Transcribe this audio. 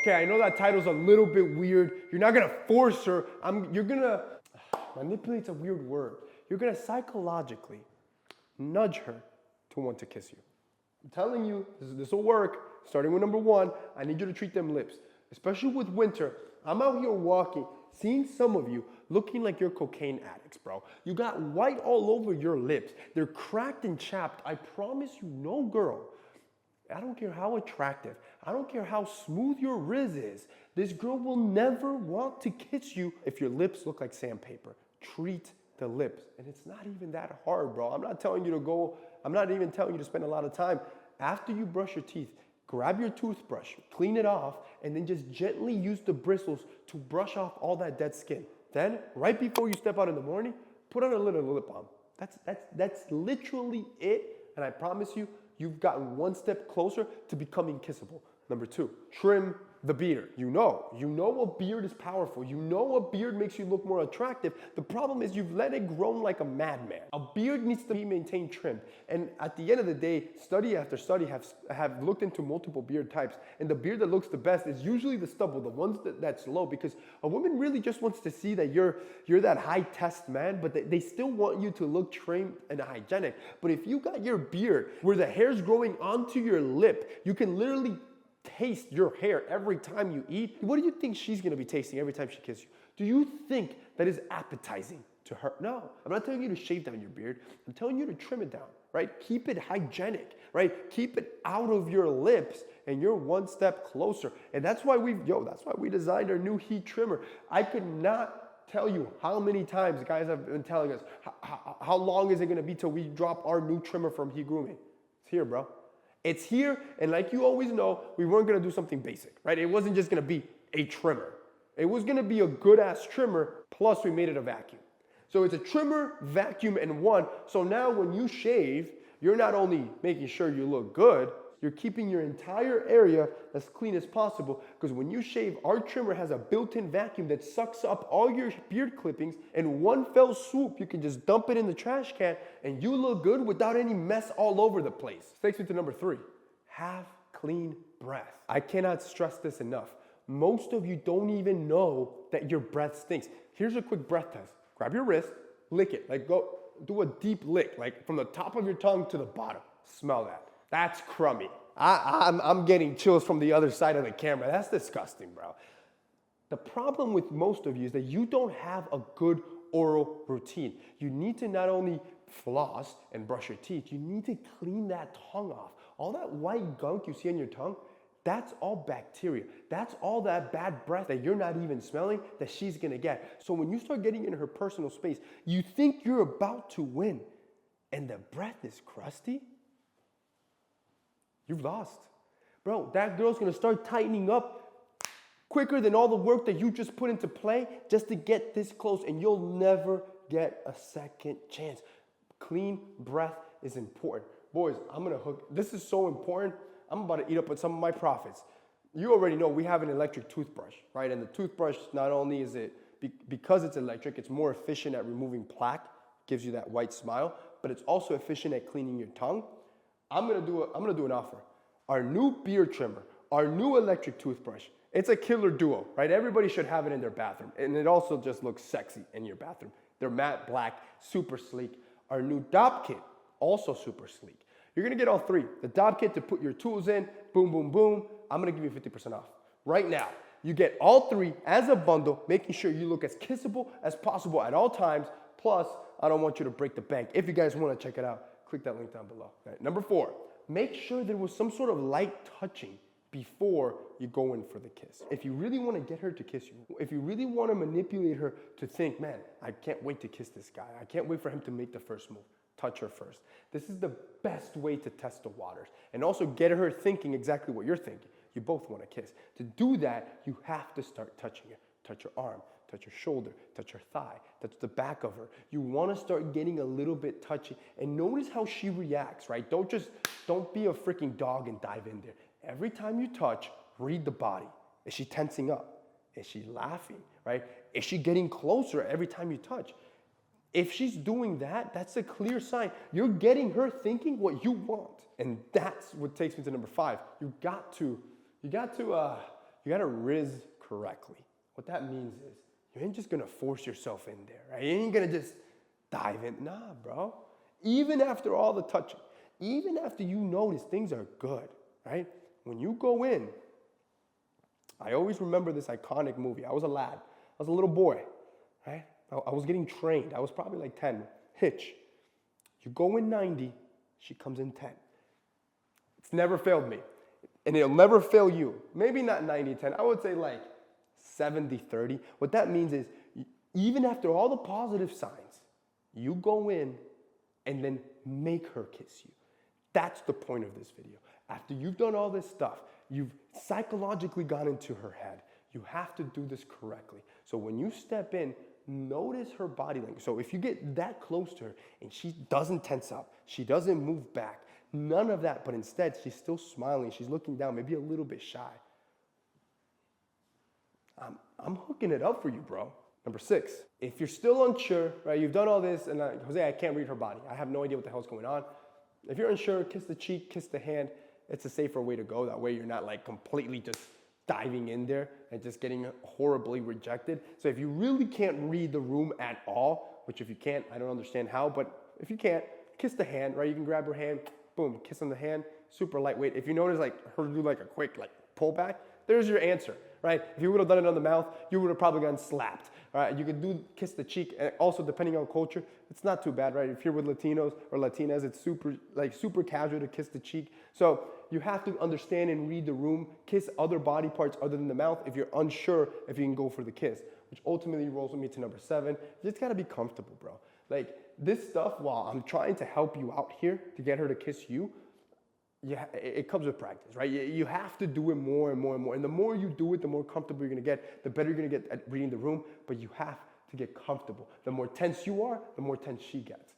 Okay, I know that title's a little bit weird. You're not gonna force her. You're gonna, manipulate's a weird word. You're gonna psychologically nudge her to want to kiss you. I'm telling you, this will work. Starting with number one, I need you to treat them lips. Especially with winter, I'm out here walking, seeing some of you looking like you're cocaine addicts, bro. You got white all over your lips. They're cracked and chapped. I promise you, no girl, I don't care how attractive, I don't care how smooth your riz is, this girl will never want to kiss you if your lips look like sandpaper. Treat the lips. And it's not even that hard, bro. I'm not even telling you to spend a lot of time. After you brush your teeth, grab your toothbrush, clean it off, and then just gently use the bristles to brush off all that dead skin. Then, right before you step out in the morning, put on a little lip balm. That's literally it, and I promise you, you've gotten one step closer to becoming kissable. Number two, trim the beard. You know a beard is powerful. You know a beard makes you look more attractive. The problem is you've let it grow like a madman. A beard needs to be maintained trimmed. And at the end of the day, study after study have looked into multiple beard types. And the beard that looks the best is usually the stubble, the ones that's low, because a woman really just wants to see that you're that high test man, but they still want you to look trimmed and hygienic. But if you got your beard where the hair's growing onto your lip, you can literally taste your hair every time you eat. What do you think she's gonna be tasting every time she kisses you? Do you think that is appetizing to her? No, I'm not telling you to shave down your beard. I'm telling you to trim it down, right? Keep it hygienic, right? Keep it out of your lips and you're one step closer. And that's why we designed our new heat trimmer. I could not tell you how many times guys have been telling us, how long is it gonna be till we drop our new trimmer from Heat Grooming? It's here, bro. It's here, and like you always know, we weren't gonna do something basic, right? It wasn't just gonna be a trimmer. It was gonna be a good-ass trimmer, plus we made it a vacuum. So it's a trimmer, vacuum, and one. So now when you shave, you're not only making sure you look good, you're keeping your entire area as clean as possible, because when you shave, our trimmer has a built-in vacuum that sucks up all your beard clippings. In one fell swoop, you can just dump it in the trash can and you look good without any mess all over the place. Takes me to number three, have clean breath. I cannot stress this enough. Most of you don't even know that your breath stinks. Here's a quick breath test. Grab your wrist, lick it, like go do a deep lick, like from the top of your tongue to the bottom. Smell that. That's crummy. I'm getting chills from the other side of the camera. That's disgusting, bro. The problem with most of you is that you don't have a good oral routine. You need to not only floss and brush your teeth, you need to clean that tongue off. All that white gunk you see on your tongue, that's all bacteria. That's all that bad breath that you're not even smelling that she's gonna get. So when you start getting in her personal space, you think you're about to win, and the breath is crusty, you've lost. Bro, that girl's gonna start tightening up quicker than all the work that you just put into play just to get this close, and you'll never get a second chance. Clean breath is important. Boys, I'm gonna hook, this is so important, I'm about to eat up with some of my profits. You already know we have an electric toothbrush, right? And the toothbrush, not only is it, because it's electric, it's more efficient at removing plaque, gives you that white smile, but it's also efficient at cleaning your tongue. I'm gonna do an offer. Our new beard trimmer, our new electric toothbrush, it's a killer duo, right? Everybody should have it in their bathroom. And it also just looks sexy in your bathroom. They're matte black, super sleek. Our new DOP kit, also super sleek. You're gonna get all three. The DOP kit to put your tools in, boom, boom, boom. I'm gonna give you 50% off. Right now, you get all three as a bundle, making sure you look as kissable as possible at all times. Plus, I don't want you to break the bank. If you guys wanna check it out, click that link down below. Right. Number four, make sure there was some sort of light touching before you go in for the kiss. If you really want to get her to kiss you, if you really want to manipulate her to think, man, I can't wait to kiss this guy, I can't wait for him to make the first move, touch her first. This is the best way to test the waters and also get her thinking exactly what you're thinking. You both want to kiss. To do that, you have to start touching her. Touch her arm, touch her shoulder, touch her thigh, touch the back of her. You want to start getting a little bit touchy and notice how she reacts, right? Don't be a freaking dog and dive in there. Every time you touch, read the body. Is she tensing up? Is she laughing, right? Is she getting closer every time you touch? If she's doing that, that's a clear sign. You're getting her thinking what you want. And that's what takes me to number five. You got to you gotta riz correctly. What that means is you ain't just gonna force yourself in there, right? You ain't gonna just dive in. Nah, bro. Even after all the touching, even after you notice things are good, right? When you go in, I always remember this iconic movie. I was a lad. I was a little boy, right? I was getting trained. I was probably like 10. Hitch. You go in 90, she comes in 10. It's never failed me. And it'll never fail you. Maybe not 90-10. I would say like 70-30. What that means is even after all the positive signs, you go in and then make her kiss you. That's the point of this video. After you've done all this stuff, you've psychologically gone into her head. You have to do this correctly. So when you step in, notice her body language. So if you get that close to her and she doesn't tense up, she doesn't move back, none of that, but instead she's still smiling, she's looking down, maybe a little bit shy. I'm hooking it up for you, bro. Number 6, if you're still unsure, right, you've done all this, and Jose, I can't read her body. I have no idea what the hell's going on. If you're unsure, kiss the cheek, kiss the hand. It's a safer way to go. That way you're not like completely just diving in there and just getting horribly rejected. So if you really can't read the room at all, which if you can't, I don't understand how, but if you can't, kiss the hand, right? You can grab her hand, boom, kiss on the hand, super lightweight. If you notice like her do like a quick like pull back, there's your answer, right? If you would have done it on the mouth, you would have probably gotten slapped. All right, you could kiss the cheek, and also depending on culture, it's not too bad, right? If you're with Latinos or Latinas, it's super casual to kiss the cheek. So you have to understand and read the room, kiss other body parts other than the mouth if you're unsure if you can go for the kiss, which ultimately rolls with me to number 7. You just gotta be comfortable, bro. Like this stuff, while I'm trying to help you out here to get her to kiss you, yeah, it comes with practice, right? You have to do it more and more and more. And the more you do it, the more comfortable you're gonna get, the better you're gonna get at reading the room, but you have to get comfortable. The more tense you are, the more tense she gets.